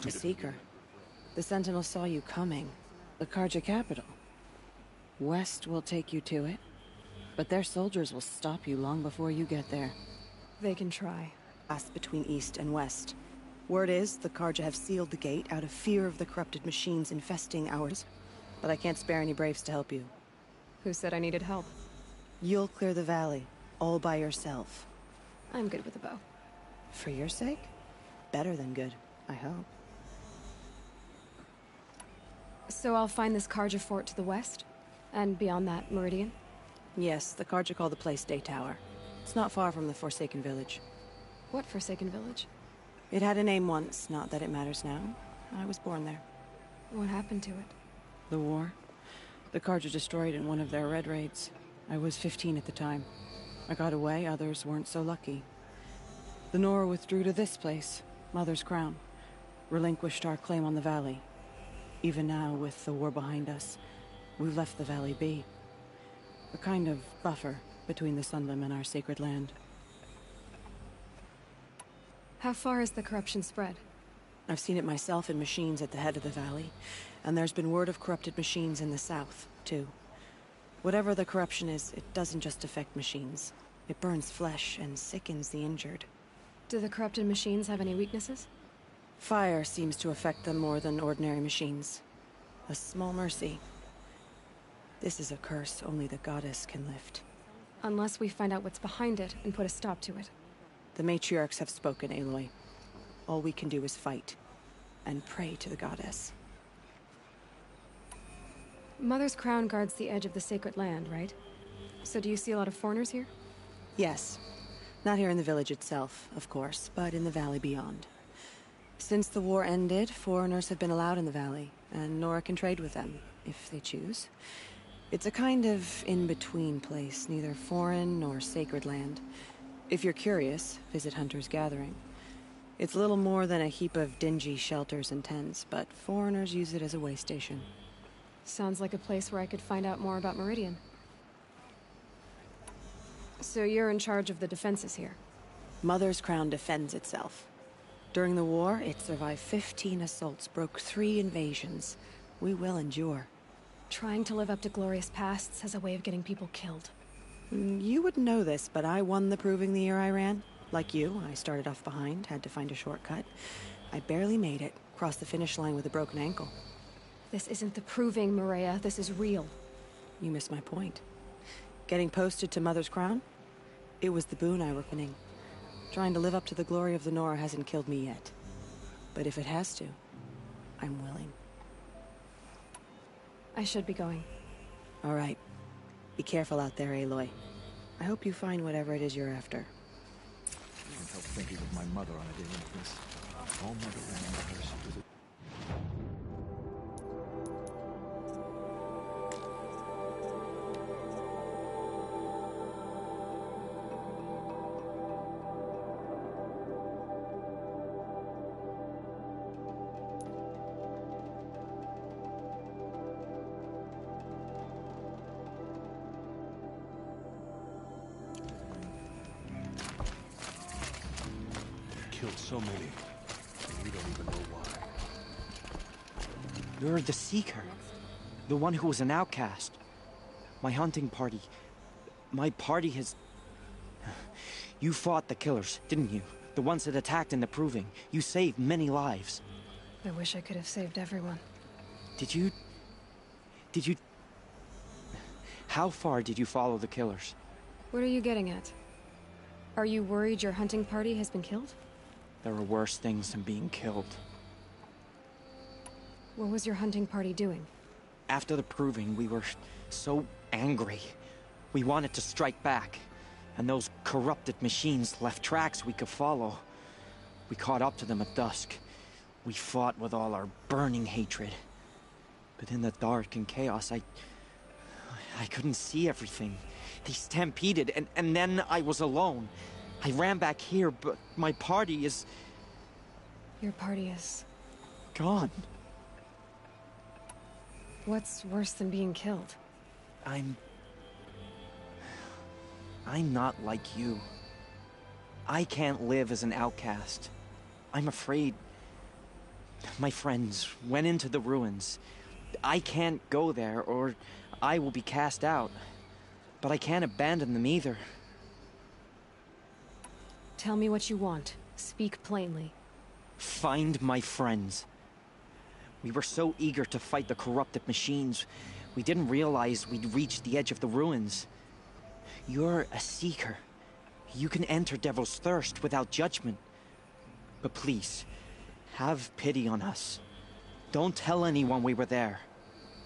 A seeker. The Sentinel saw you coming. The Karja capital. West will take you to it, but their soldiers will stop you long before you get there. They can try. Pass between East and West. Word is, the Karja have sealed the gate out of fear of the corrupted machines infesting ours. But I can't spare any braves to help you. Who said I needed help? You'll clear the valley, all by yourself. I'm good with a bow. For your sake? Better than good, I hope. So I'll find this Karja fort to the west? And beyond that, Meridian? Yes, the Karja call the place Day Tower. It's not far from the Forsaken Village. What Forsaken Village? It had a name once, not that it matters now. I was born there. What happened to it? The war. The Karja destroyed in one of their red raids. I was 15 at the time. I got away, others weren't so lucky. The Nora withdrew to this place, Mother's Crown. Relinquished our claim on the valley. Even now, with the war behind us, we've left the valley be. A kind of buffer between the Sunlim and our sacred land. How far has the corruption spread? I've seen it myself in machines at the head of the valley, and there's been word of corrupted machines in the south, too. Whatever the corruption is, it doesn't just affect machines. It burns flesh and sickens the injured. Do the corrupted machines have any weaknesses? Fire seems to affect them more than ordinary machines. A small mercy. This is a curse only the goddess can lift. Unless we find out what's behind it and put a stop to it. The matriarchs have spoken, Aloy. All we can do is fight, and pray to the goddess. Mother's Crown guards the edge of the sacred land, right? So do you see a lot of foreigners here? Yes. Not here in the village itself, of course, but in the valley beyond. Since the war ended, foreigners have been allowed in the valley, and Nora can trade with them, if they choose. It's a kind of in-between place, neither foreign nor sacred land. If you're curious, visit Hunter's Gathering. It's little more than a heap of dingy shelters and tents, but foreigners use it as a way station. Sounds like a place where I could find out more about Meridian. So you're in charge of the defenses here? Mother's Crown defends itself. During the war, it survived 15 assaults, broke 3 invasions. We will endure. Trying to live up to glorious pasts has a way of getting people killed. You wouldn't know this, but I won the proving the year I ran. Like you, I started off behind, had to find a shortcut. I barely made it, crossed the finish line with a broken ankle. This isn't the proving, Maria. This is real. You missed my point. Getting posted to Mother's Crown? It was the boon I reckoning. Trying to live up to the glory of the Nora hasn't killed me yet. But if it has to, I'm willing. I should be going. All right. Be careful out there, Aloy. I hope you find whatever it is you're after. I can't help thinking of my mother on a day like this. All mother remembers was a killed so many, and we don't even know why. You're the Seeker. The one who was an outcast. My hunting party. My party has... You fought the killers, didn't you? The ones that attacked in the Proving. You saved many lives. I wish I could have saved everyone. Did you... How far did you follow the killers? What are you getting at? Are you worried your hunting party has been killed? There are worse things than being killed. What was your hunting party doing? After the Proving, we were so angry. We wanted to strike back. And those corrupted machines left tracks we could follow. We caught up to them at dusk. We fought with all our burning hatred. But in the dark and chaos, I couldn't see everything. They stampeded, and then I was alone. I ran back here, but my party is... Your party is... gone. What's worse than being killed? I'm not like you. I can't live as an outcast. I'm afraid My friends went into the ruins. I can't go there, or I will be cast out. But I can't abandon them either. Tell me what you want. Speak plainly. Find my friends. We were so eager to fight the corrupted machines, we didn't realize we'd reached the edge of the ruins. You're a seeker. You can enter Devil's Thirst without judgment. But please, have pity on us. Don't tell anyone we were there.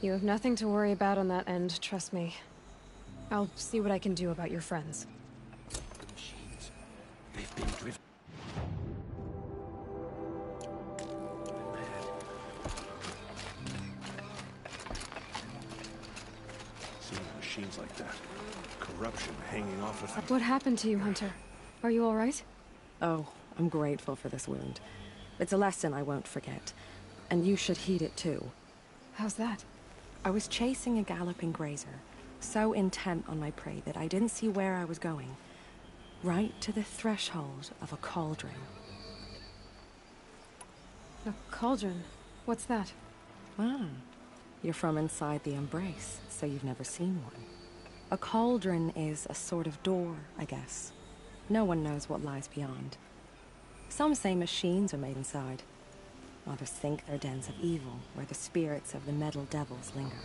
You have nothing to worry about on that end, trust me. I'll see what I can do about your friends. The machines. They've been driven. Seeing machines like that. Corruption hanging off of them. What happened to you, Hunter? Are you all right? Oh, I'm grateful for this wound. It's a lesson I won't forget. And you should heed it too. How's that? I was chasing a galloping grazer, so intent on my prey that I didn't see where I was going. Right to the threshold of a cauldron. A cauldron? What's that? Ah, you're from inside the Embrace, so you've never seen one. A cauldron is a sort of door, I guess. No one knows what lies beyond. Some say machines are made inside. Others think they're dens of evil, where the spirits of the metal devils linger.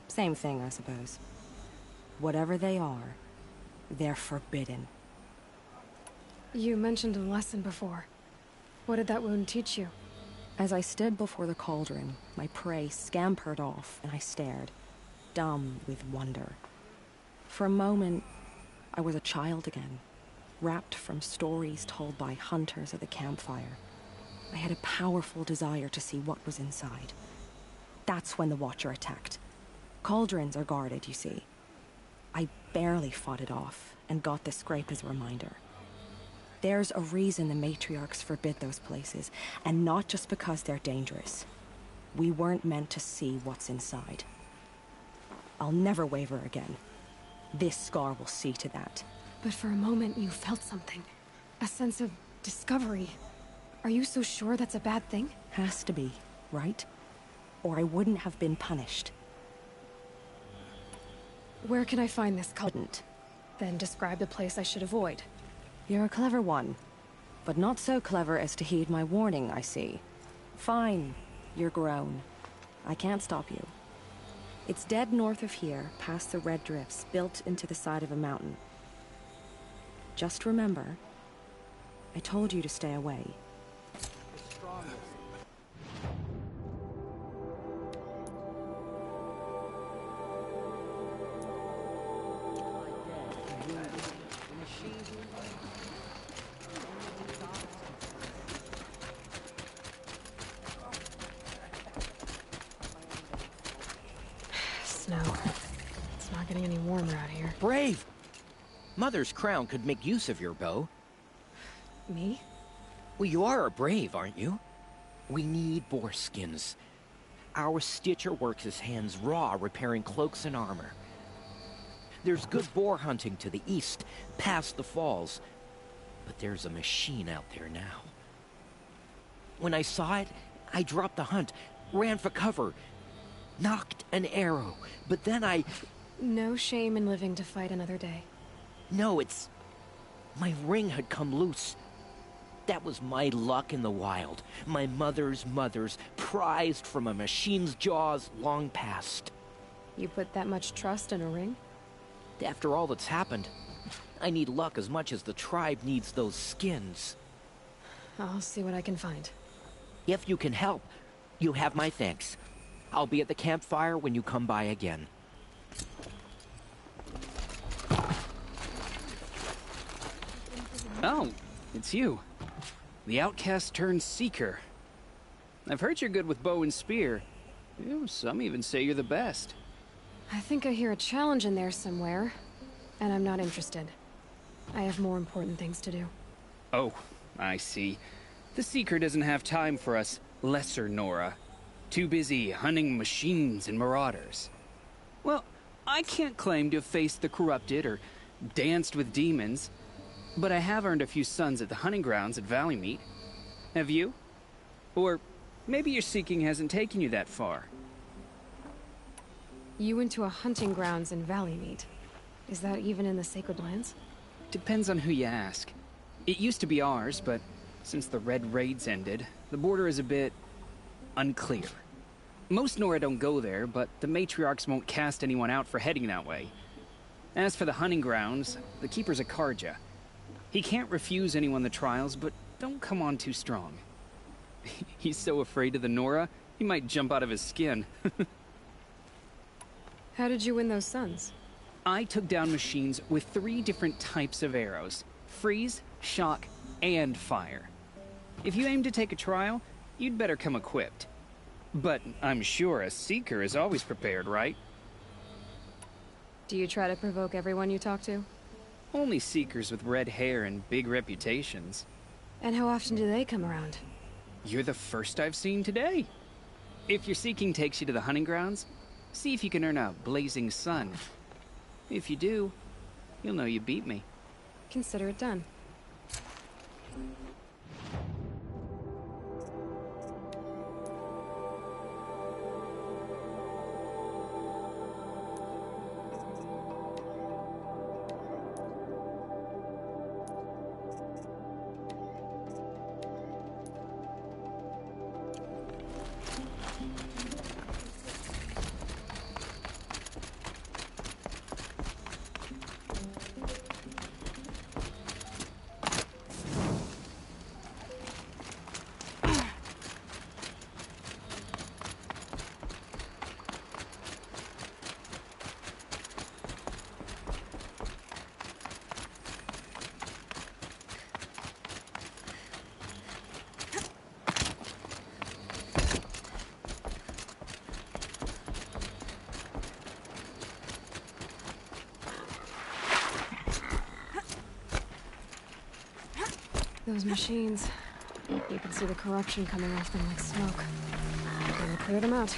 Same thing, I suppose. Whatever they are, they're forbidden. You mentioned a lesson before. What did that wound teach you? As I stood before the cauldron, my prey scampered off, and I stared, dumb with wonder. For a moment, I was a child again, wrapped from stories told by hunters at the campfire. I had a powerful desire to see what was inside. That's when the Watcher attacked. Cauldrons are guarded, you see. I barely fought it off, and got the scrape as a reminder. There's a reason the matriarchs forbid those places, and not just because they're dangerous. We weren't meant to see what's inside. I'll never waver again. This scar will see to that. But for a moment you felt something. A sense of discovery. Are you so sure that's a bad thing? Has to be, right? Or I wouldn't have been punished. Where can I find this cauldron? Couldn't. Then describe the place I should avoid. You're a clever one. But not so clever as to heed my warning, I see. Fine. You're grown. I can't stop you. It's dead north of here, past the red drifts, built into the side of a mountain. Just remember, I told you to stay away. Snow. It's not getting any warmer out here. Brave! Mother's crown could make use of your bow. Me? Well, you are a brave, aren't you? We need boar skins. Our stitcher works his hands raw repairing cloaks and armor. There's good boar hunting to the east, past the falls. But there's a machine out there now. When I saw it, I dropped the hunt, ran for cover, knocked an arrow, but then I... No shame in living to fight another day. No, it's... My ring had come loose. That was my luck in the wild. My mother's prized from a machine's jaws long past. You put that much trust in a ring? After all that's happened, I need luck as much as the tribe needs those skins. I'll see what I can find. If you can help, you have my thanks. I'll be at the campfire when you come by again. Oh, it's you. The outcast turned seeker. I've heard you're good with bow and spear. Some even say you're the best. I think I hear a challenge in there somewhere, and I'm not interested. I have more important things to do. Oh, I see. The seeker doesn't have time for us lesser Nora. Too busy hunting machines and marauders. Well, I can't claim to have faced the corrupted or danced with demons, but I have earned a few sons at the hunting grounds at Valley Meet. Have you? Or maybe your seeking hasn't taken you that far. You went to a hunting grounds in Valleymead. Is that even in the Sacred Lands? Depends on who you ask. It used to be ours, but since the Red Raids ended, the border is a bit unclear. Most Nora don't go there, but the matriarchs won't cast anyone out for heading that way. As for the hunting grounds, the Keeper's a Karja. He can't refuse anyone the trials, but don't come on too strong. He's so afraid of the Nora, he might jump out of his skin. How did you win those sons? I took down machines with 3 different types of arrows: freeze, shock, and fire. If you aim to take a trial, you'd better come equipped. But I'm sure a Seeker is always prepared, right? Do you try to provoke everyone you talk to? Only Seekers with red hair and big reputations. And how often do they come around? You're the first I've seen today. If your seeking takes you to the hunting grounds, see if you can earn a blazing sun. If you do, you'll know you beat me. Consider it done. Those machines. You can see the corruption coming off them like smoke. Gonna clear them out.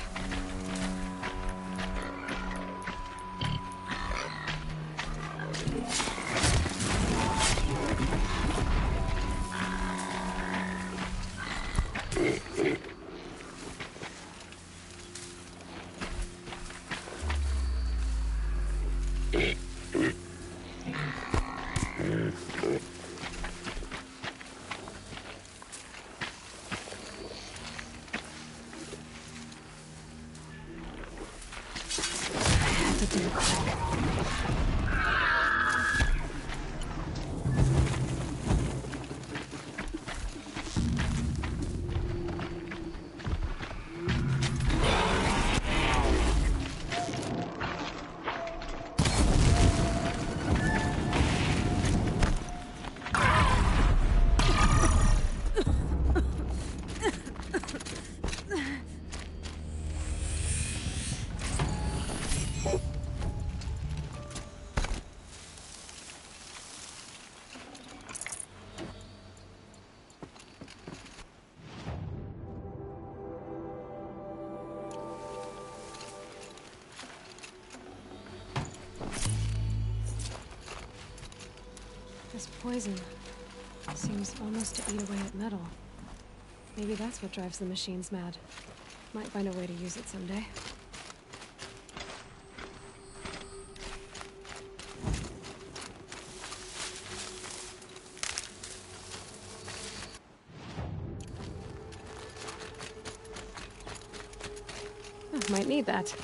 This poison seems almost to eat away at metal. Maybe that's what drives the machines mad. Might find a way to use it someday. Oh, might need that.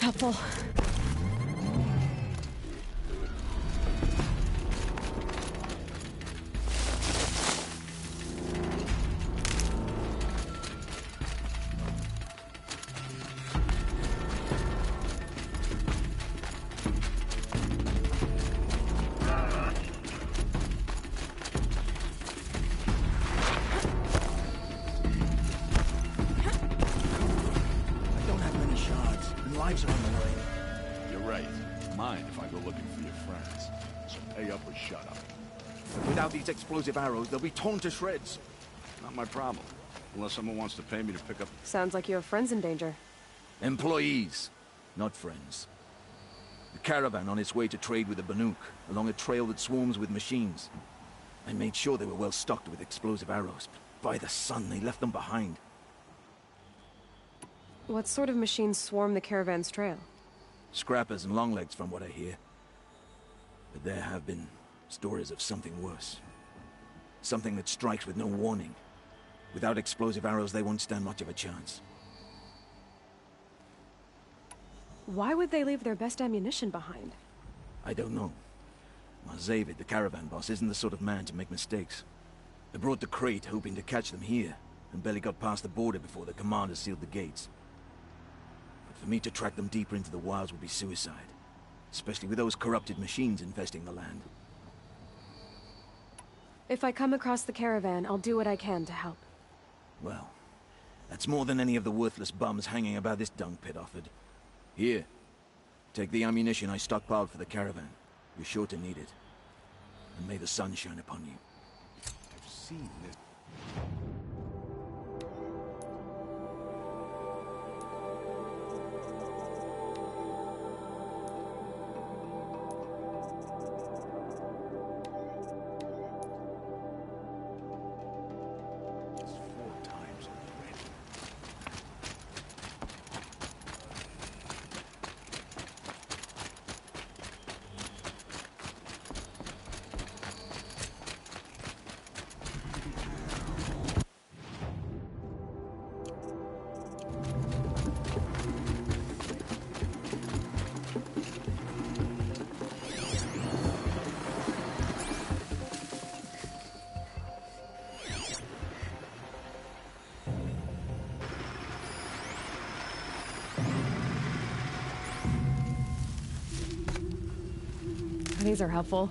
Helpful. I don't have many shards, and lives are on the way. You're right. Mind if I go looking for your friends. So pay up or shut up. Without these explosive arrows, they'll be torn to shreds. Not my problem. Unless someone wants to pay me to pick up... Sounds like you have friends in danger. Employees, not friends. The caravan on its way to trade with the Banuk, along a trail that swarms with machines. I made sure they were well stocked with explosive arrows, but by the sun, they left them behind. What sort of machines swarm the caravan's trail? Scrappers and longlegs, from what I hear. But there have been stories of something worse. Something that strikes with no warning. Without explosive arrows, they won't stand much of a chance. Why would they leave their best ammunition behind? I don't know. Zavid, the caravan boss, isn't the sort of man to make mistakes. They brought the crate hoping to catch them here, and barely got past the border before the commander sealed the gates. But for me to track them deeper into the wilds would be suicide. Especially with those corrupted machines infesting the land. If I come across the caravan, I'll do what I can to help. Well, that's more than any of the worthless bums hanging about this dung pit offered. Here, take the ammunition I stockpiled for the caravan. You're sure to need it. And may the sun shine upon you. I've seen this. It's 4 times already. These are helpful.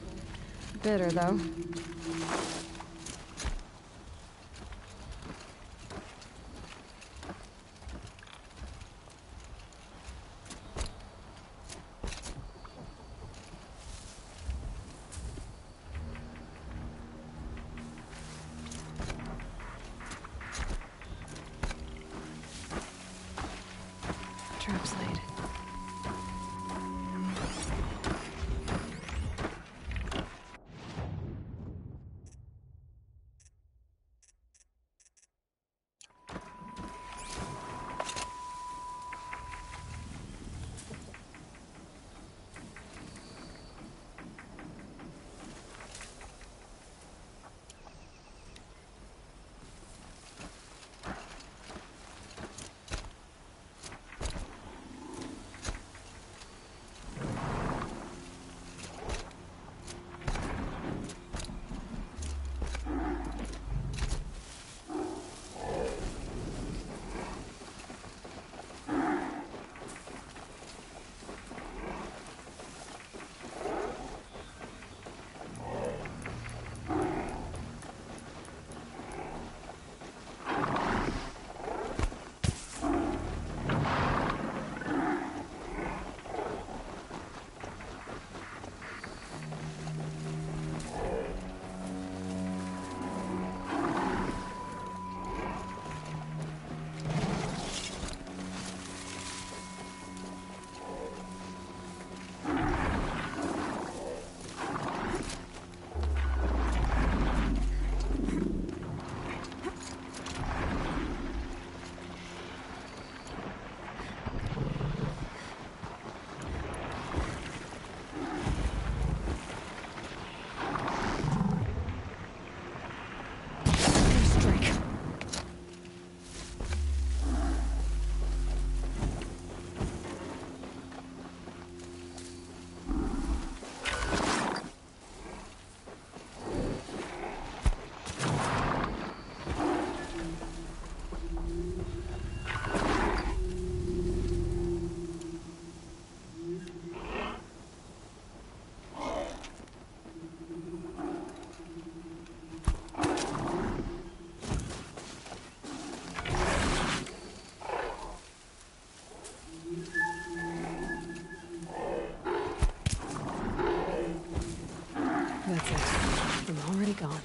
Bitter, though. Traps laid. gone.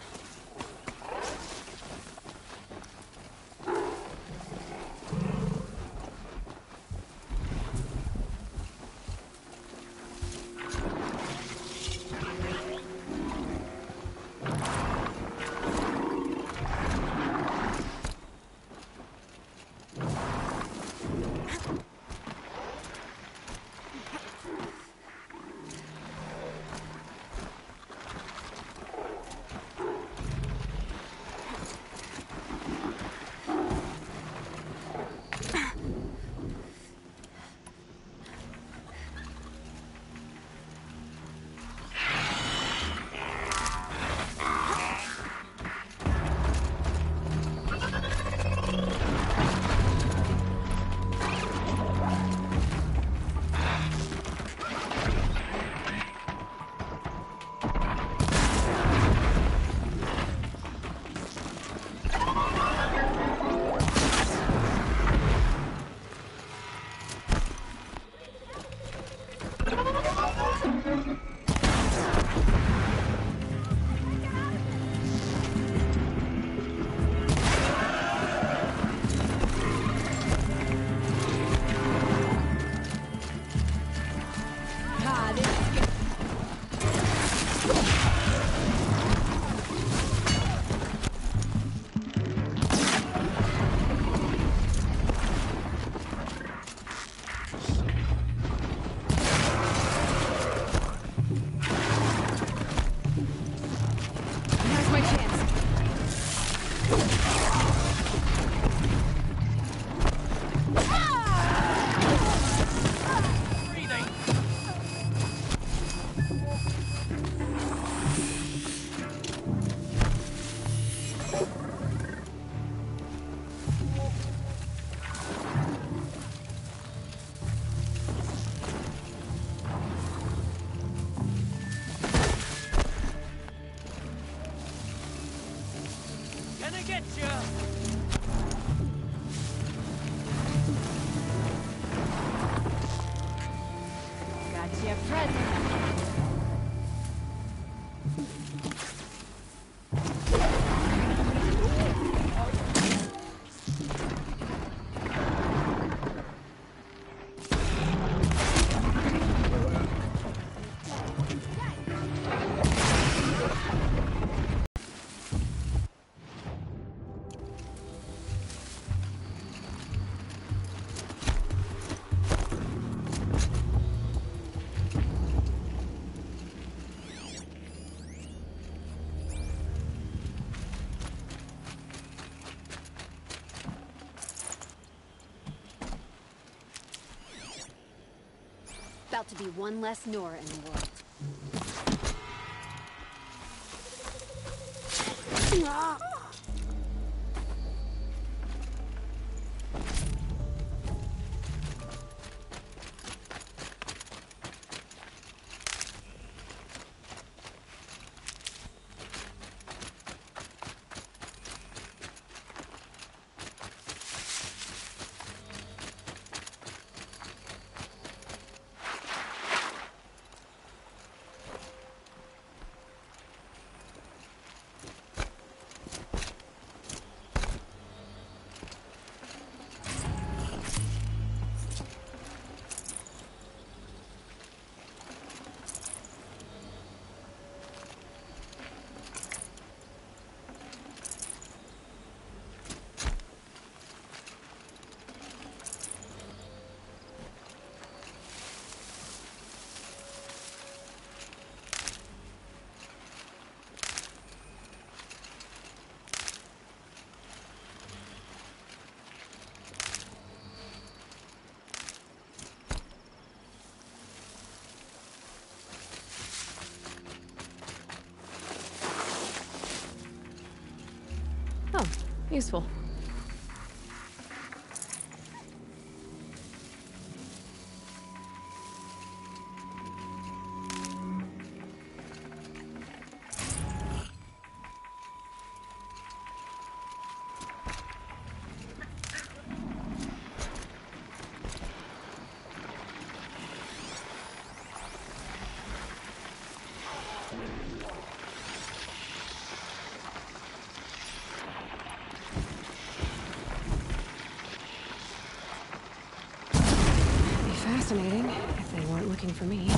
About to be one less Nora in the world. Oh, useful. fascinating, if they weren't looking for me.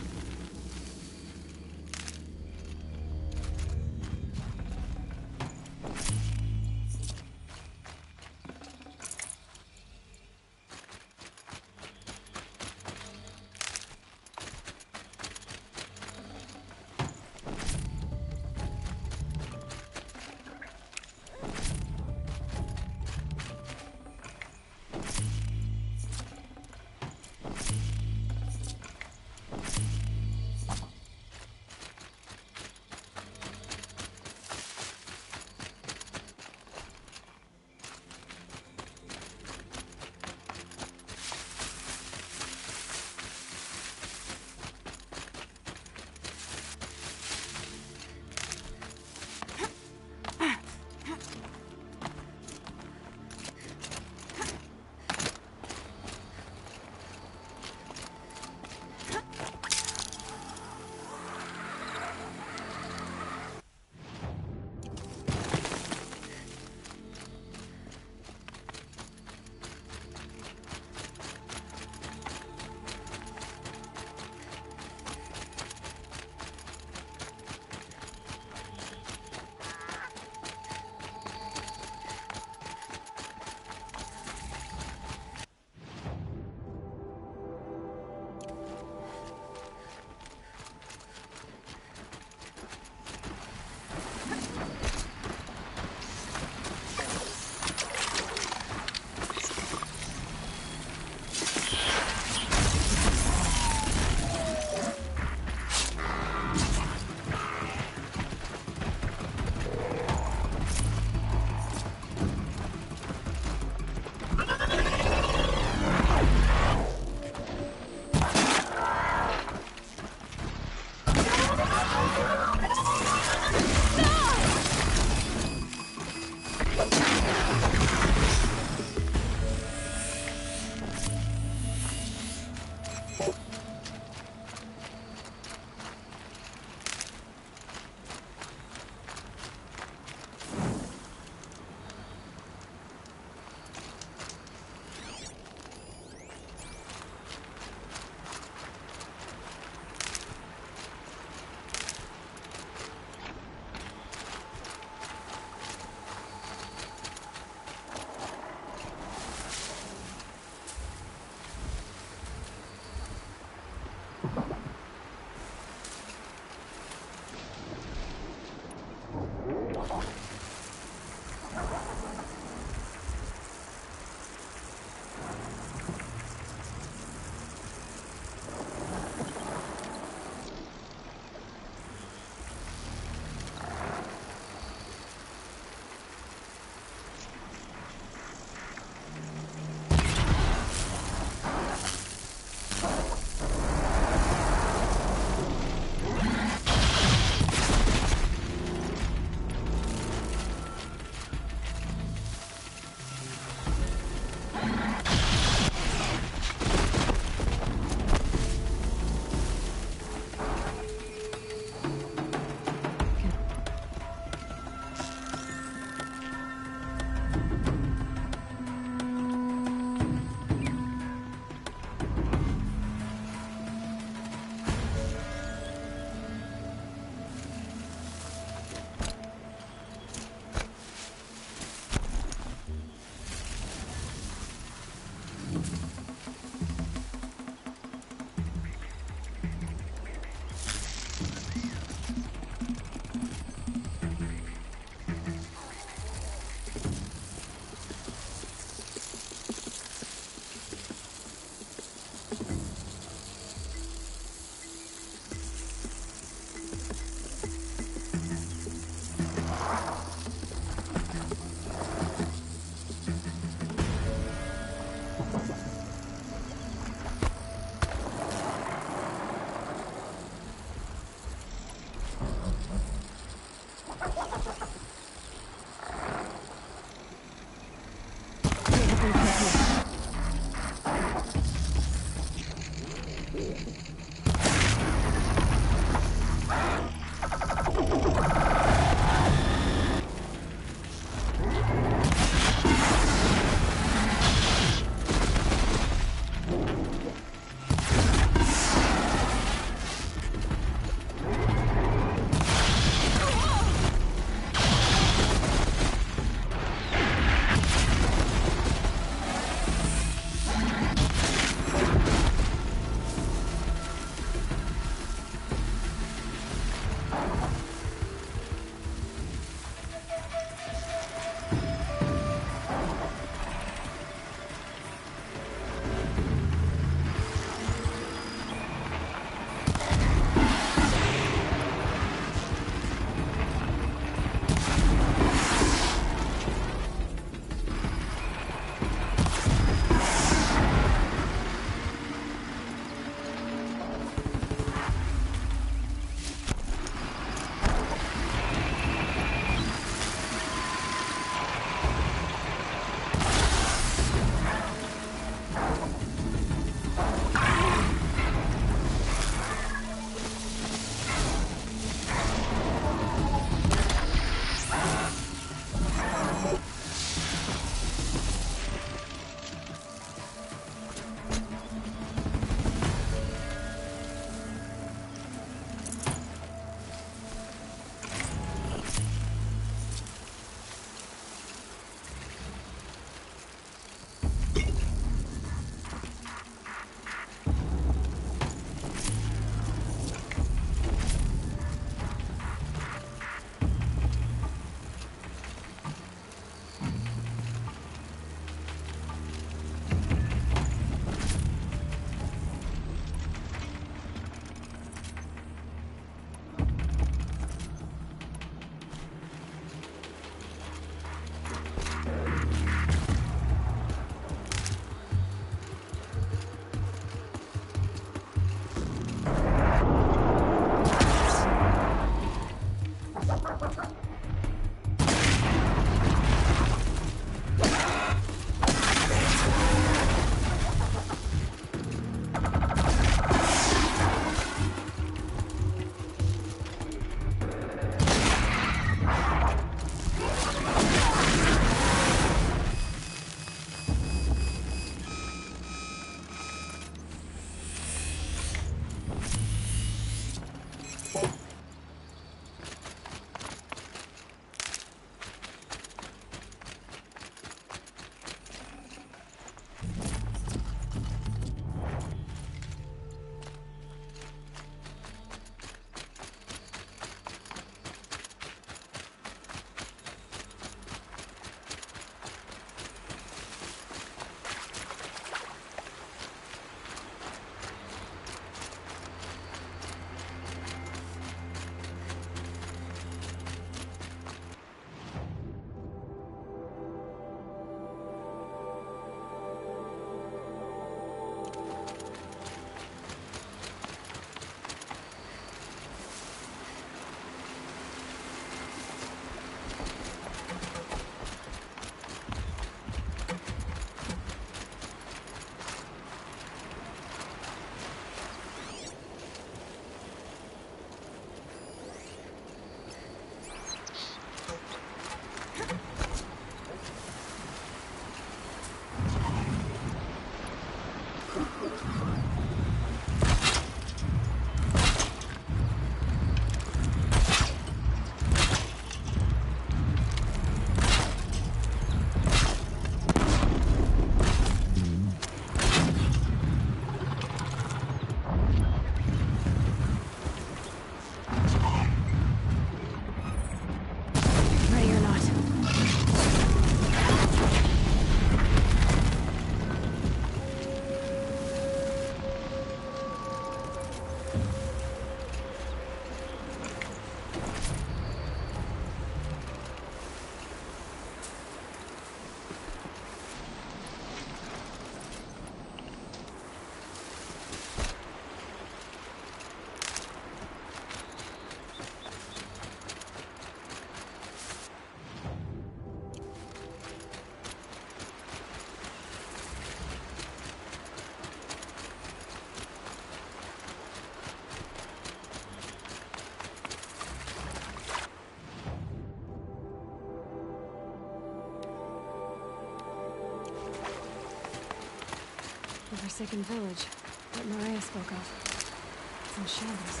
forsaken village that Maria spoke of. It's in shambles.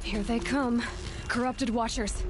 Here they come. Corrupted Watchers.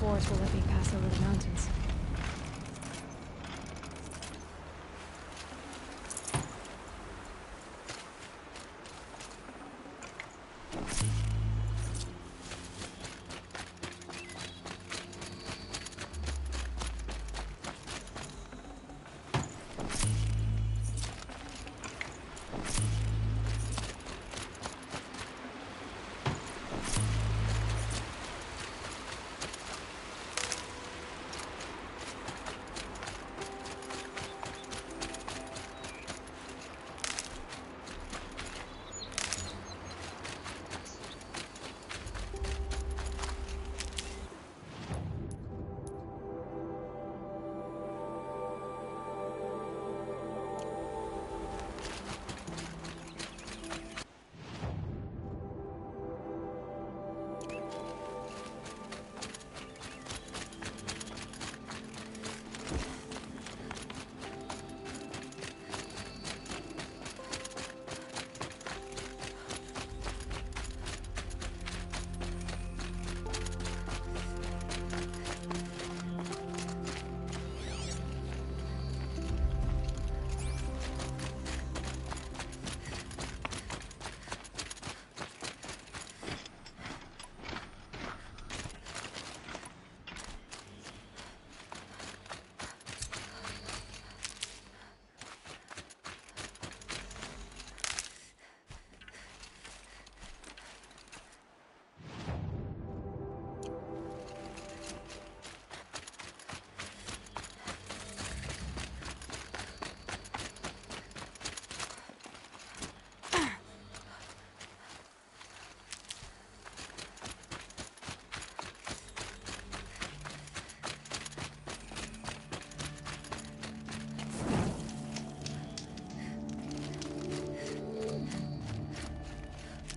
Forest will let me pass over the mountains.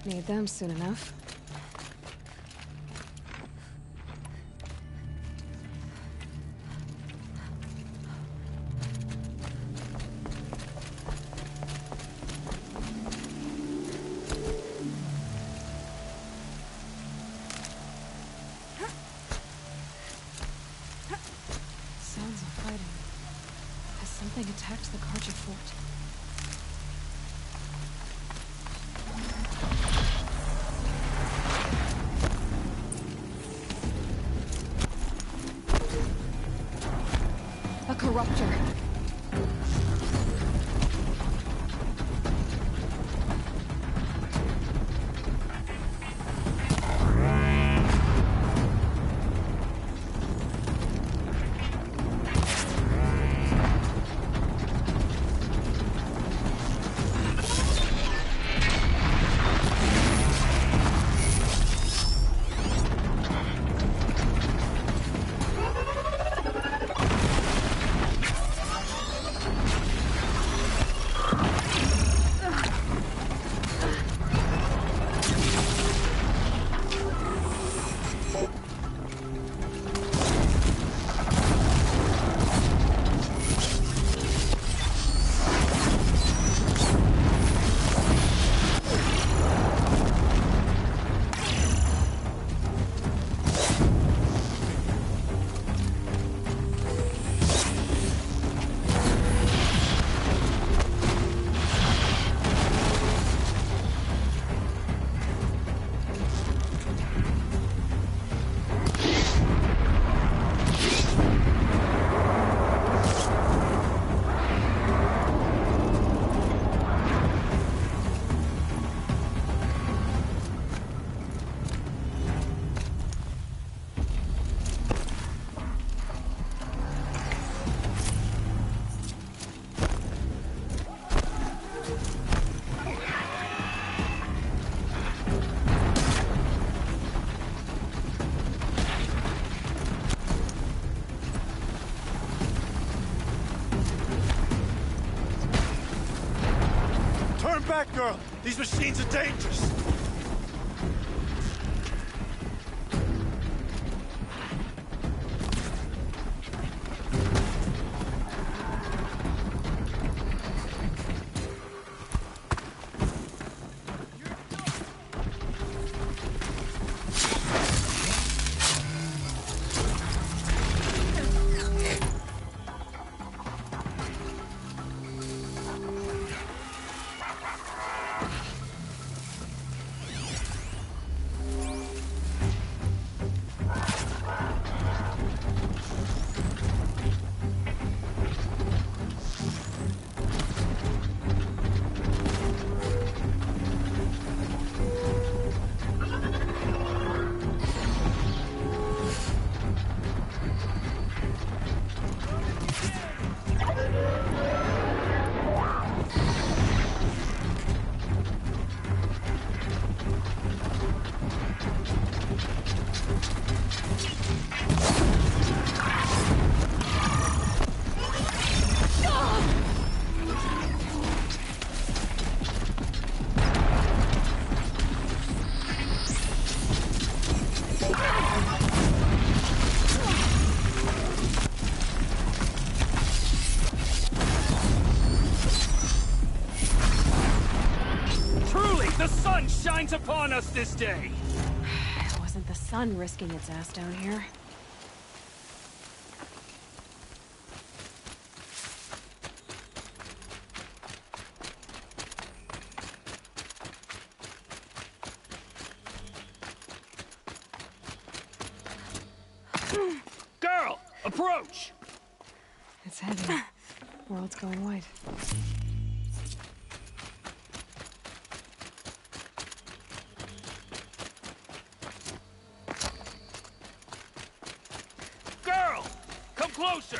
Need them soon enough. Sounds of fighting. Has something attacked the Karja fort? rupture. back, girl! These machines are dangerous! Shines upon us this day. It wasn't the sun risking its ass down here. Girl, approach! It's heavy. World's going white. Closer!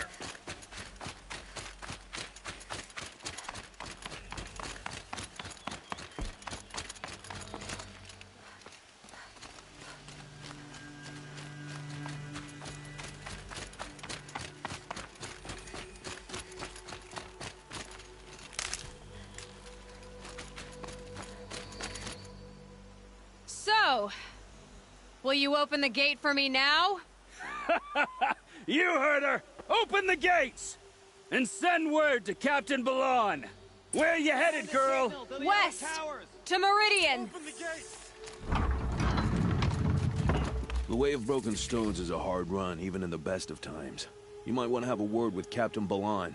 So, will you open the gate for me now? You heard her! Open the gates! And send word to Captain Balon! Where you headed, girl? West! To Meridian! The Way of Broken Stones is a hard run, even in the best of times. You might want to have a word with Captain Balon.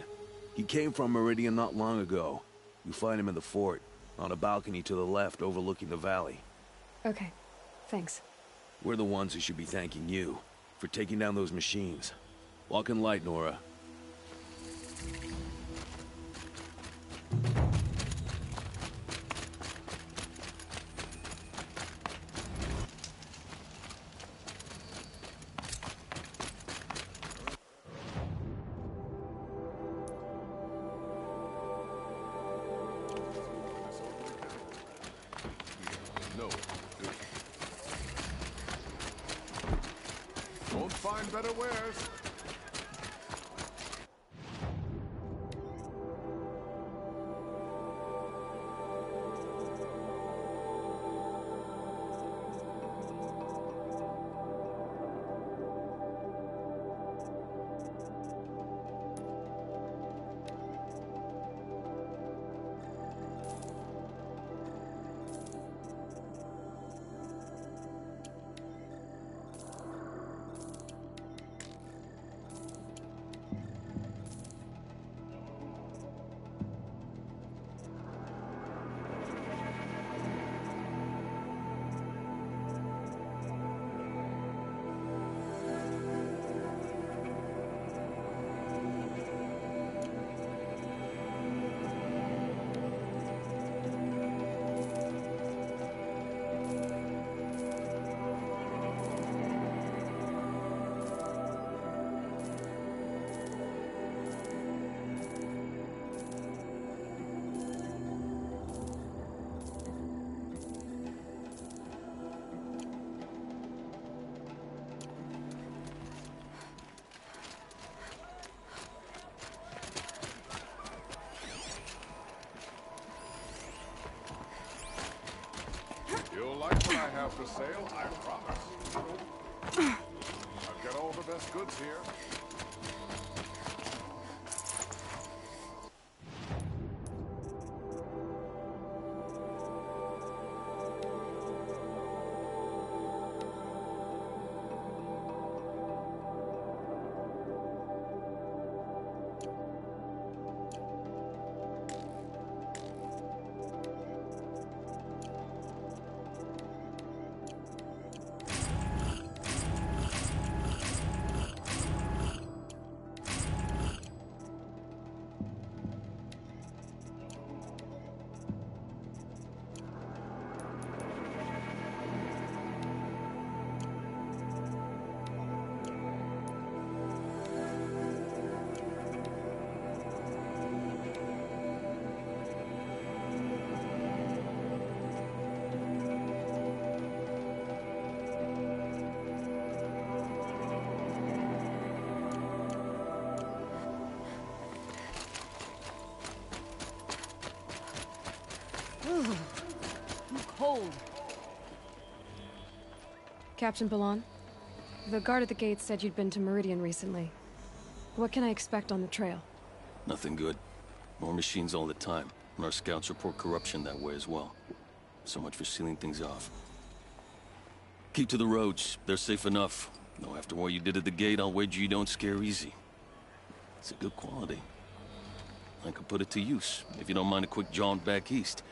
He came from Meridian not long ago. You find him in the fort, on a balcony to the left overlooking the valley. Okay, thanks. We're the ones who should be thanking you for taking down those machines. Walk in light, Nora. find better wares. You'll like what I have for sale, I promise. I've got all the best goods here. I'm cold. Captain Balan, the guard at the gate said you'd been to Meridian recently. What can I expect on the trail? Nothing good. More machines all the time, and our scouts report corruption that way as well. So much for sealing things off. Keep to the roads. They're safe enough. Though after what you did at the gate, I'll wager you don't scare easy. It's a good quality. I could put it to use, if you don't mind a quick jaunt back east.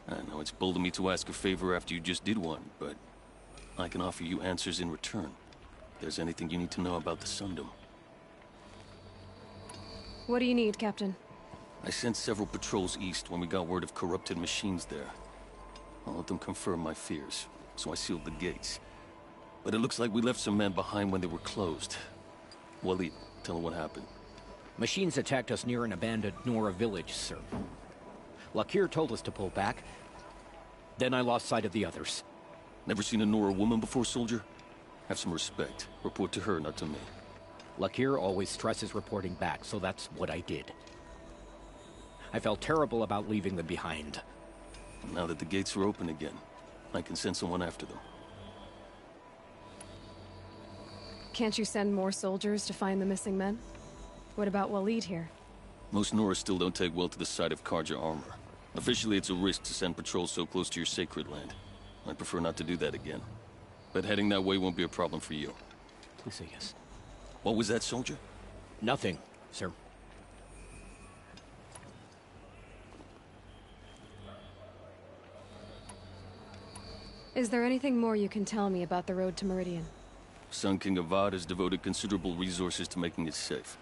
I know it's bold of me to ask a favor after you just did one, but I can offer you answers in return. If there's anything you need to know about the Sundom. What do you need, Captain? I sent several patrols east when we got word of corrupted machines there. I'll let them confirm my fears, so I sealed the gates. But it looks like we left some men behind when they were closed. Waleed, tell them what happened. Machines attacked us near an abandoned Nora village, sir. Lakir told us to pull back. Then I lost sight of the others. Never seen a Nora woman before, soldier? Have some respect. Report to her, not to me. Lakir always stresses reporting back, so that's what I did. I felt terrible about leaving them behind. Now that the gates are open again, I can send someone after them. Can't you send more soldiers to find the missing men? What about Waleed here? Most Nora still don't take well to the sight of Karja armor. Officially, it's a risk to send patrols so close to your sacred land. I'd prefer not to do that again. But heading that way won't be a problem for you. Please say yes. What was that, soldier? Nothing, sir. Is there anything more you can tell me about the road to Meridian? Sun King Avad has devoted considerable resources to making it safe.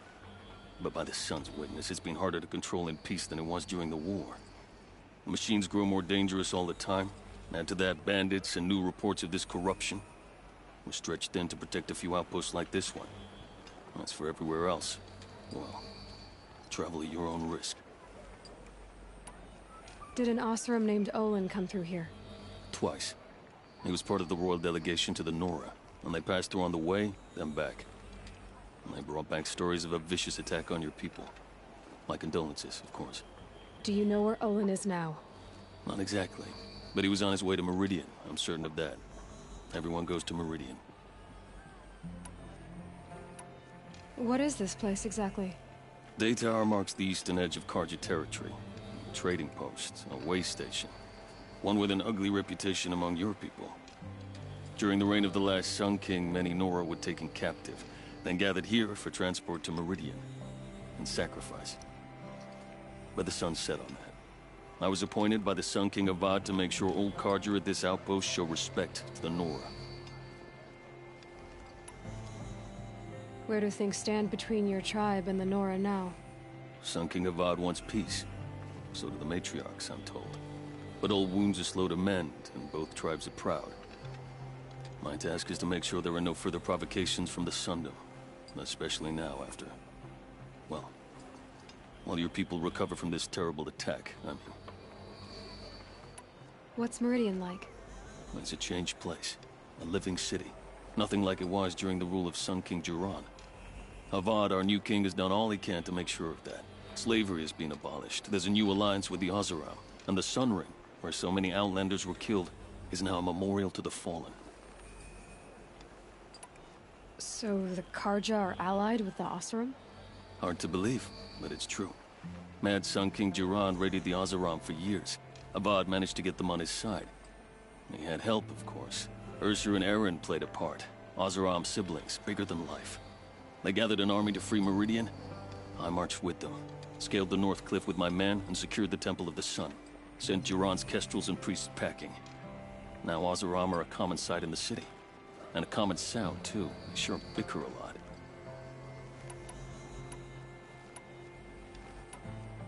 But by the Sun's witness, it's been harder to control in peace than it was during the war. The machines grow more dangerous all the time. Add to that bandits and new reports of this corruption. We're stretched thin to protect a few outposts like this one. As for everywhere else, well, travel at your own risk. Did an Oseram named Olin come through here? Twice. He was part of the royal delegation to the Nora. And they passed through on the way, then back. And they brought back stories of a vicious attack on your people. My condolences, of course. Do you know where Olin is now? Not exactly. But he was on his way to Meridian, I'm certain of that. Everyone goes to Meridian. What is this place exactly? Day Tower marks the eastern edge of Karja territory. A trading post, a way station. One with an ugly reputation among your people. During the reign of the last Sun King, many Nora were taken captive, then gathered here for transport to Meridian, and sacrifice. But the sun set on that. I was appointed by the Sun King Avad to make sure old Karja at this outpost show respect to the Nora. Where do things stand between your tribe and the Nora now? Sun King Avad wants peace. So do the matriarchs, I'm told. But old wounds are slow to mend, and both tribes are proud. My task is to make sure there are no further provocations from the Sundom. Especially now after... well, while your people recover from this terrible attack, I mean. What's Meridian like? It's a changed place. A living city. Nothing like it was during the rule of Sun King Jiran. Avad, our new king, has done all he can to make sure of that. Slavery has been abolished. There's a new alliance with the Oseram. And the Sun Ring, where so many Outlanders were killed, is now a memorial to the fallen. So the Karja are allied with the Oseram? Hard to believe, but it's true. Mad Sun King Jiran raided the Oseram for years. Avad managed to get them on his side. He had help, of course. Ursur and Eren played a part. Oseram siblings, bigger than life. They gathered an army to free Meridian. I marched with them. Scaled the North Cliff with my men and secured the Temple of the Sun. Sent Jiran's kestrels and priests packing. Now Oseram are a common sight in the city. And a common sound, too. They sure bicker a lot.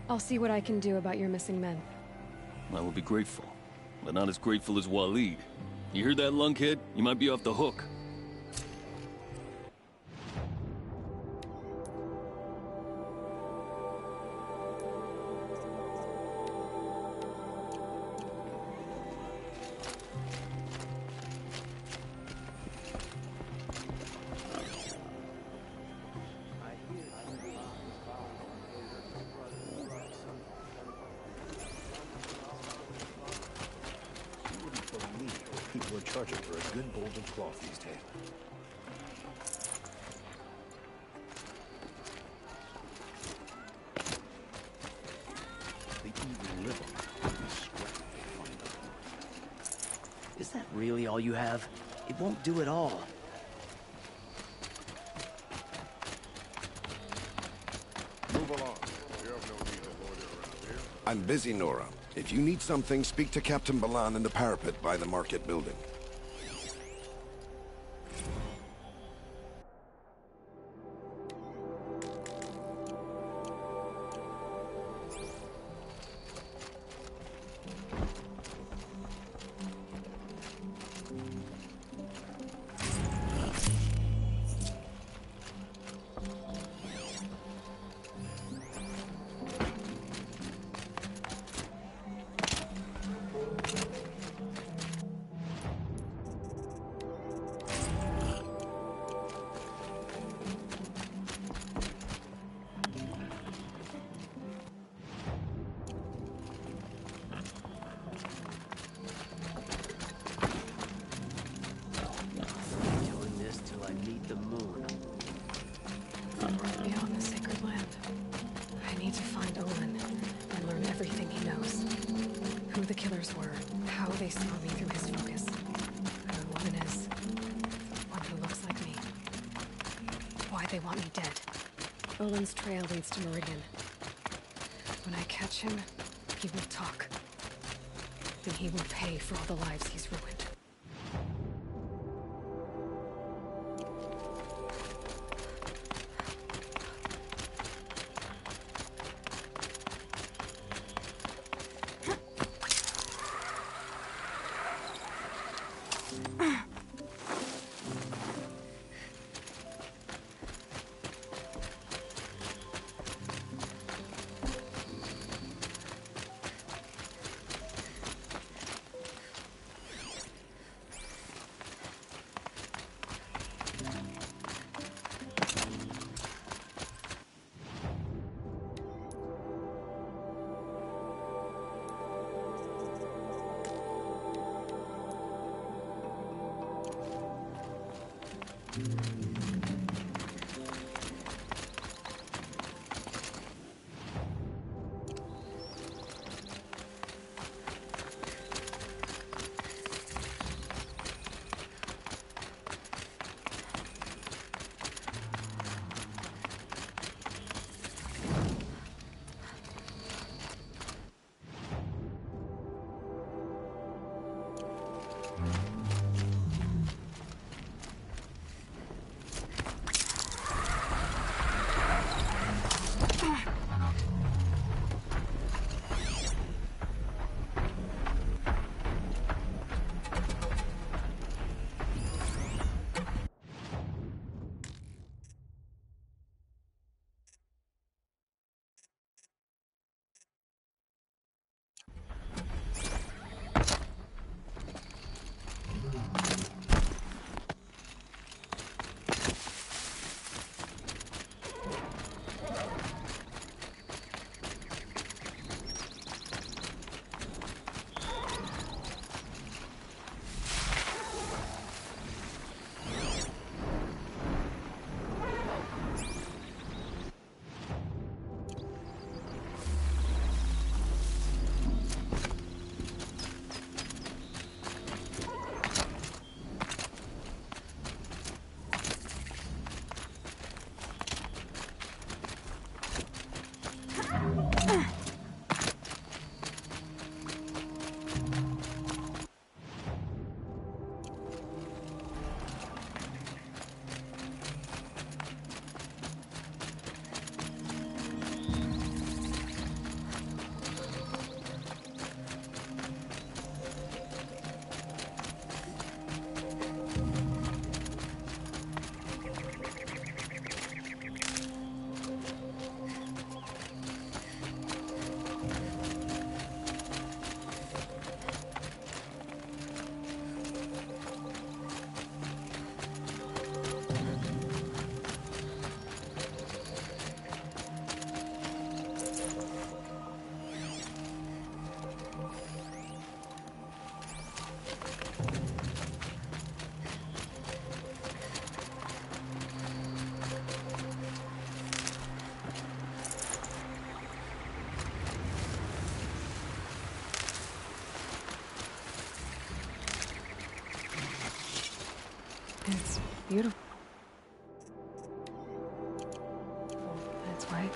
I'll see what I can do about your missing men. I will be grateful. But not as grateful as Waleed. You hear that, lunkhead? You might be off the hook. People are charging for a good bolt of cloth these days. They even live on every scrap they find them. Is that really all you have? It won't do it all. Move along. We have no need to loiter around here. I'm busy, Nora. If you need something, speak to Captain Balan in the parapet by the market building. Beyond the sacred land. I need to find Olin and learn everything he knows. Who the killers were, how they saw me through his focus. Who Olin is. One who looks like me. Why they want me dead. Olin's trail leads to Meridian. When I catch him, he will talk. And he will pay for all the lives he's ruined. It's beautiful. That's why.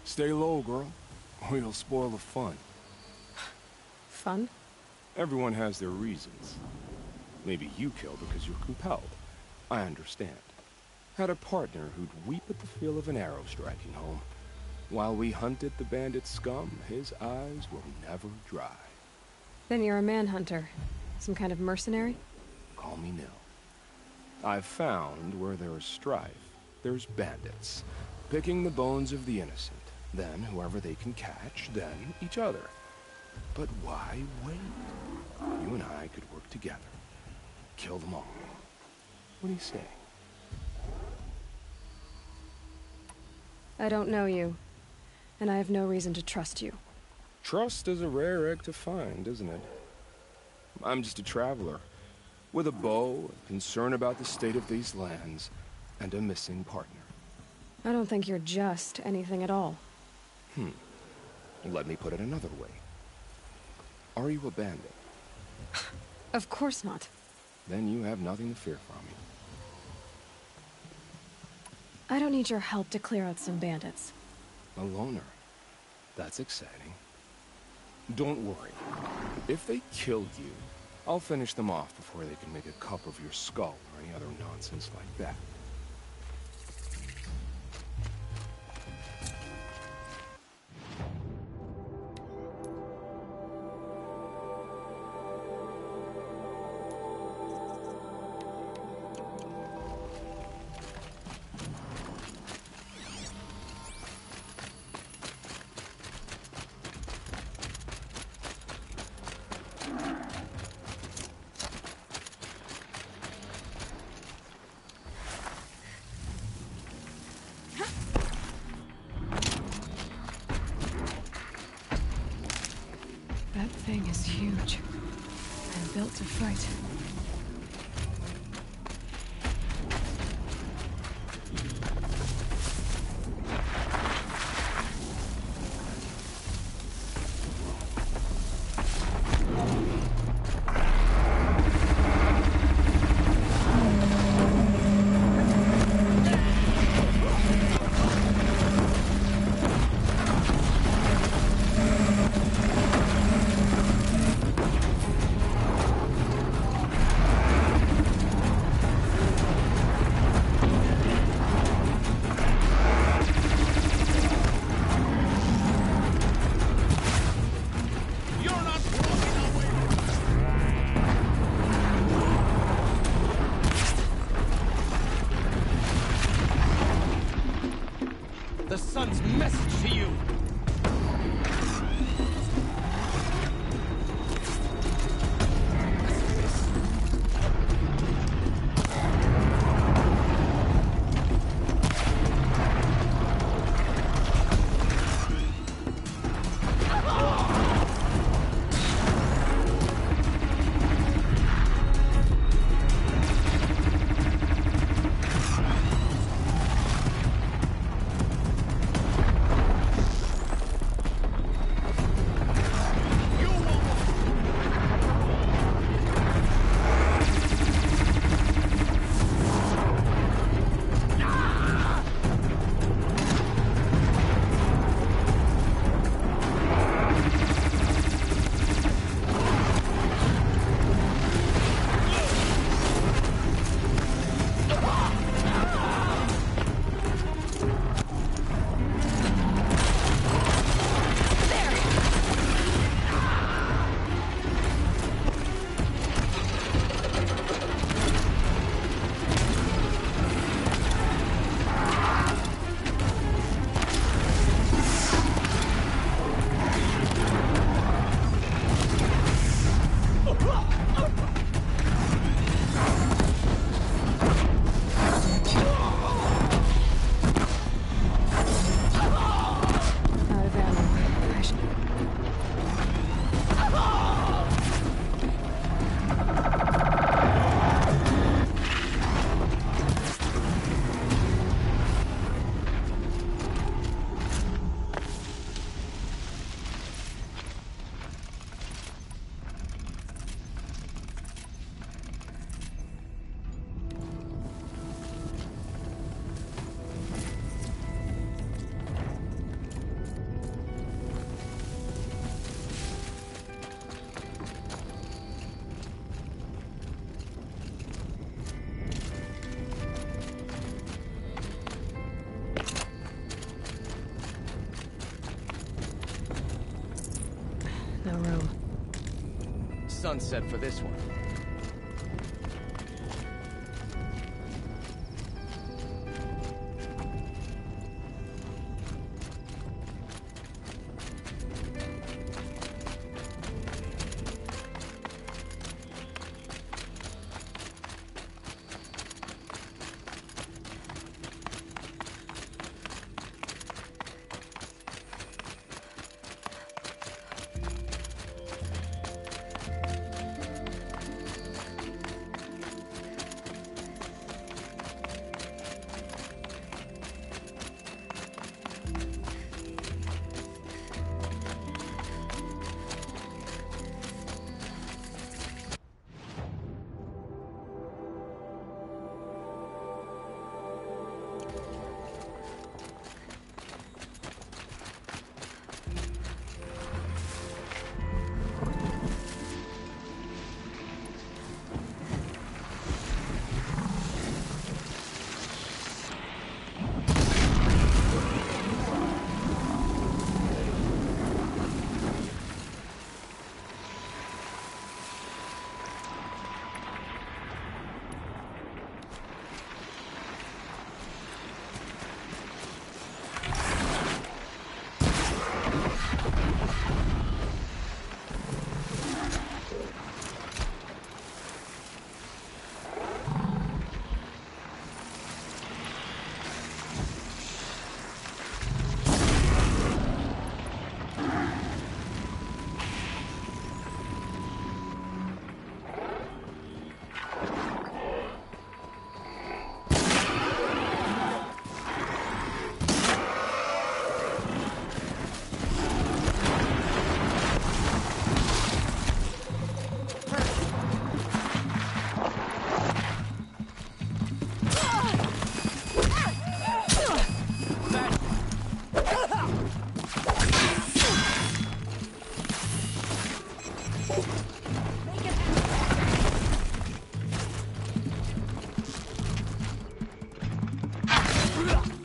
Stay low, girl, or you'll spoil the fun. Fun? Everyone has their reasons. Maybe you kill because you're compelled. I understand. Had a partner who'd weep at the feel of an arrow striking home. While we hunted the bandit scum, his eyes will never dry. Then you're a manhunter. Some kind of mercenary? Call me Nil. I've found where there is strife, there's bandits, picking the bones of the innocent. Then whoever they can catch, then each other. But why wait? You and I could work together. Kill them all. What do you say? I don't know you, and I have no reason to trust you. Trust is a rare egg to find, isn't it? I'm just a traveler, with a bow, a concern about the state of these lands, and a missing partner. I don't think you're just anything at all. Let me put it another way. Are you a bandit? Of course not. Then you have nothing to fear from me. I don't need your help to clear out some bandits. A loner. That's exciting. Don't worry. If they kill you, I'll finish them off before they can make a cup of your skull or any other nonsense like that. That thing is huge, and built to fight. The sun's message to you! No room. Sunset for this one.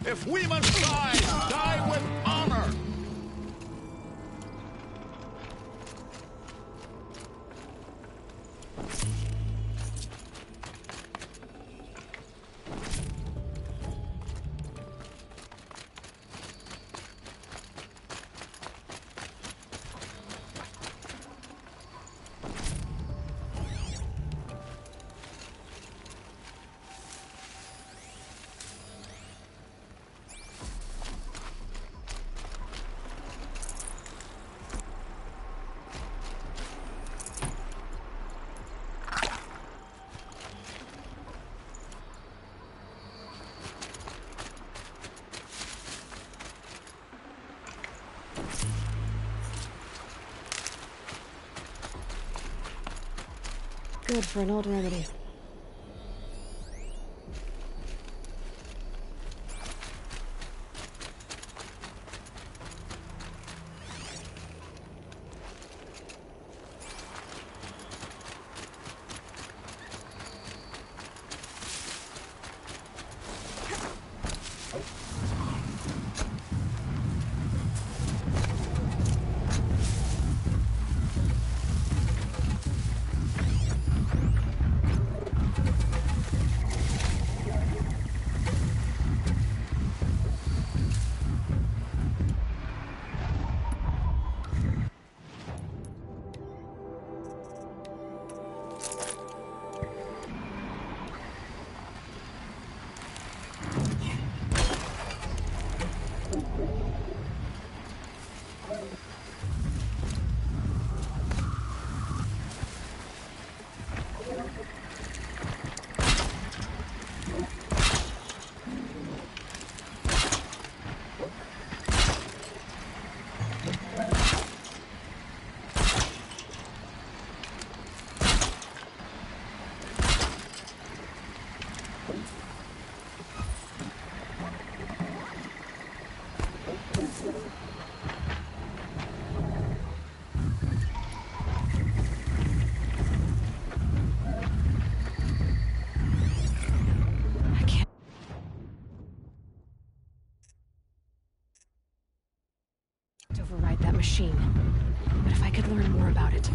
If we must die, die with honor! Good for an old remedy. To override that machine. But if I could learn more about it.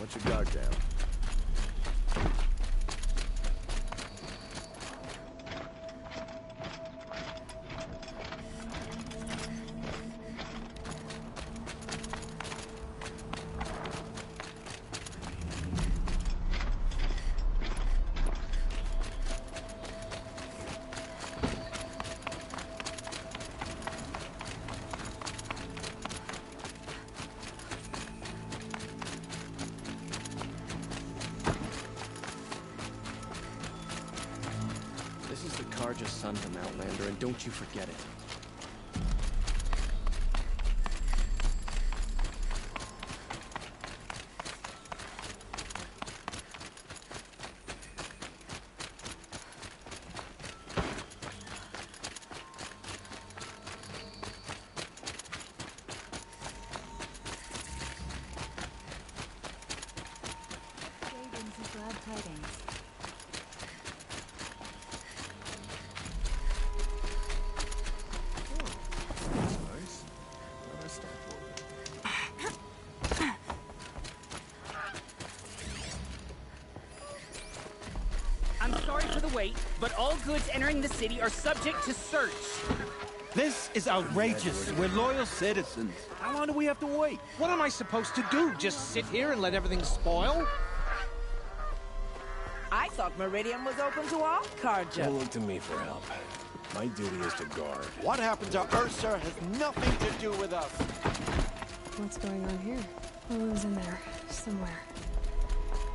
Let your guard down. This is the car just sent him, Outlander, and don't you forget it. wait, but all goods entering the city are subject to search. This is outrageous. We're loyal citizens. How long do we have to wait? What am I supposed to do? Just sit here and let everything spoil? I thought Meridian was open to all Carja. Don't look to me for help. My duty is to guard. What happened to Ursa has nothing to do with us. What's going on here? Owen's in there, somewhere.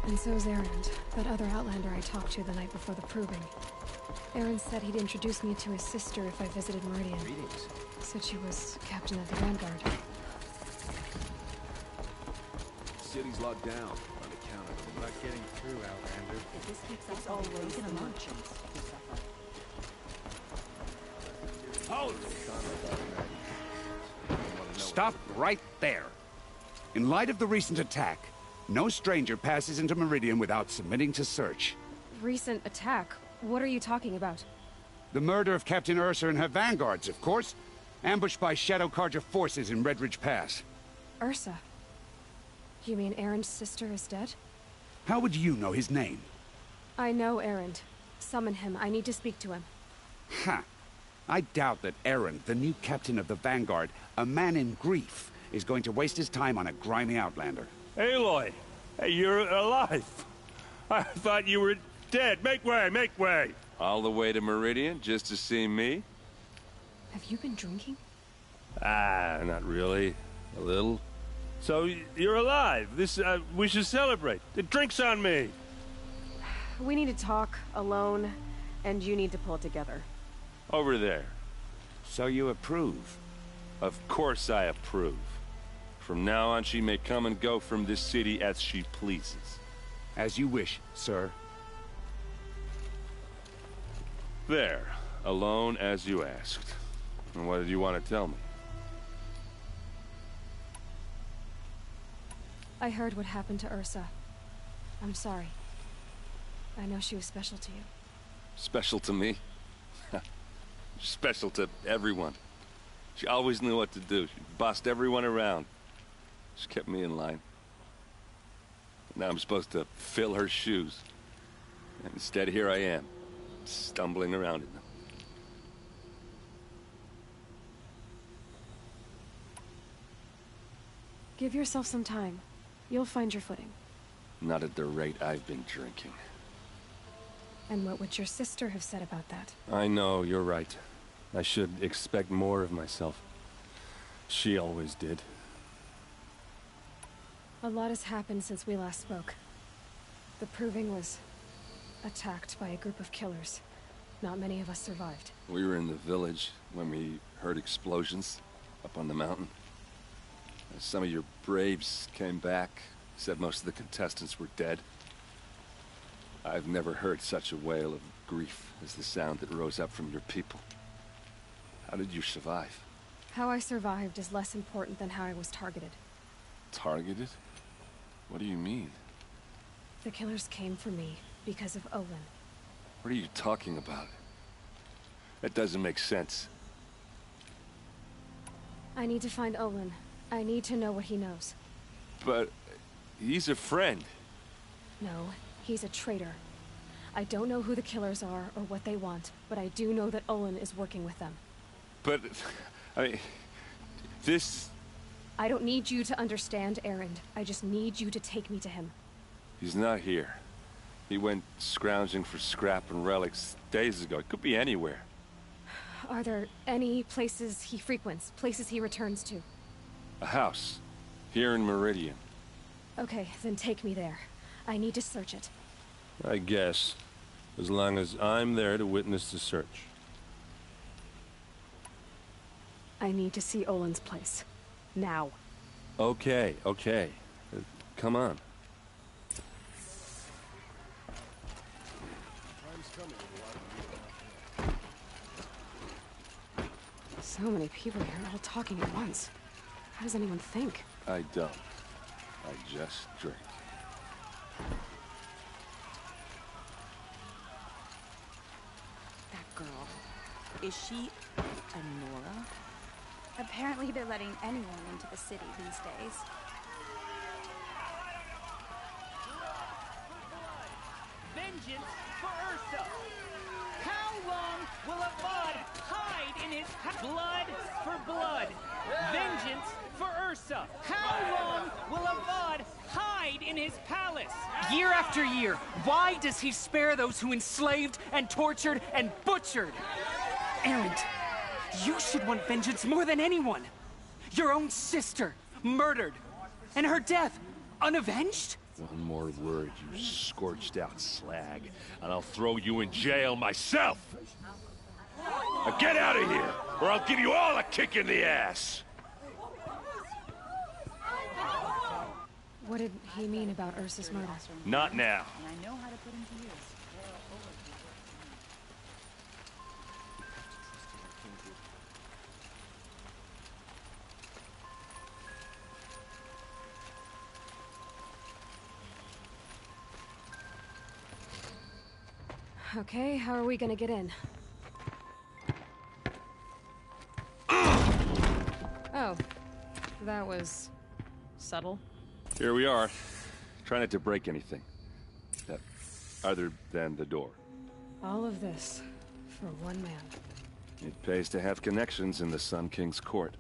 And so's Erend, that other Outlander I talked to the night before the proving. Erend said he'd introduce me to his sister if I visited Meridian. Greetings. Said she was captain of the Vanguard. City's locked down on account of them. Not getting through, Outlander. If this keeps us always the merchants who suffer. Hold! Stop right there. In light of the recent attack, no stranger passes into Meridian without submitting to search. Recent attack? What are you talking about? The murder of Captain Ursa and her vanguards, of course. Ambushed by Shadow Carja forces in Redridge Pass. Ursa? You mean Erend's sister is dead? How would you know his name? I know Erend. Summon him. I need to speak to him. Ha! I doubt that Erend, the new captain of the Vanguard, a man in grief, is going to waste his time on a grimy outlander. Aloy! Hey, you're alive! I thought you were dead. Make way, make way! All the way to Meridian just to see me? Have you been drinking? Ah, not really. A little. So, you're alive. We should celebrate. The drink's on me. We need to talk, alone, and you need to pull it together. Over there. So you approve? Of course I approve. From now on, she may come and go from this city as she pleases. As you wish, sir. There. Alone as you asked. And what did you want to tell me? I heard what happened to Ursa. I'm sorry. I know she was special to you. Special to me? Special to everyone. She always knew what to do. She bossed everyone around. She kept me in line. Now I'm supposed to fill her shoes. And instead, here I am, stumbling around in them. Give yourself some time. You'll find your footing. Not at the rate I've been drinking. And what would your sister have said about that? I know, you're right. I should expect more of myself. She always did. A lot has happened since we last spoke. The Proving was attacked by a group of killers. Not many of us survived. We were in the village when we heard explosions up on the mountain. Some of your braves came back, said most of the contestants were dead. I've never heard such a wail of grief as the sound that rose up from your people. How did you survive? How I survived is less important than how I was targeted. Targeted? What do you mean? The killers came for me because of Olin. What are you talking about? That doesn't make sense. I need to find Olin. I need to know what he knows. But he's a friend. No, he's a traitor. I don't know who the killers are or what they want, but I do know that Olin is working with them. But, I mean, this... I don't need you to understand, Erend. I just need you to take me to him. He's not here. He went scrounging for scrap and relics days ago. It could be anywhere. Are there any places he frequents, places he returns to? A house. Here in Meridian. Okay, then take me there. I need to search it. I guess. As long as I'm there to witness the search. I need to see Olin's place. Now. Okay, okay. Come on. So many people here, all talking at once. How does anyone think? I don't. I just drink. That girl. Is she a Nora? Apparently they're letting anyone into the city these days. vengeance for Ursa. How long will a bud hide in his blood for blood? Vengeance for Ursa. How long will a bud hide in his palace? Year after year, why does he spare those who enslaved and tortured and butchered? Erend, you should want vengeance more than anyone. Your own sister, murdered, and her death, unavenged? One more word, you scorched-out slag, and I'll throw you in jail myself! Now get out of here, or I'll give you all a kick in the ass! What did he mean about Ursa's murder? Not now. And I know how to put him to use. Okay, how are we gonna get in? Oh, that was subtle. Here we are. Try not to break anything. Other than the door. All of this for one man. It pays to have connections in the Sun King's court.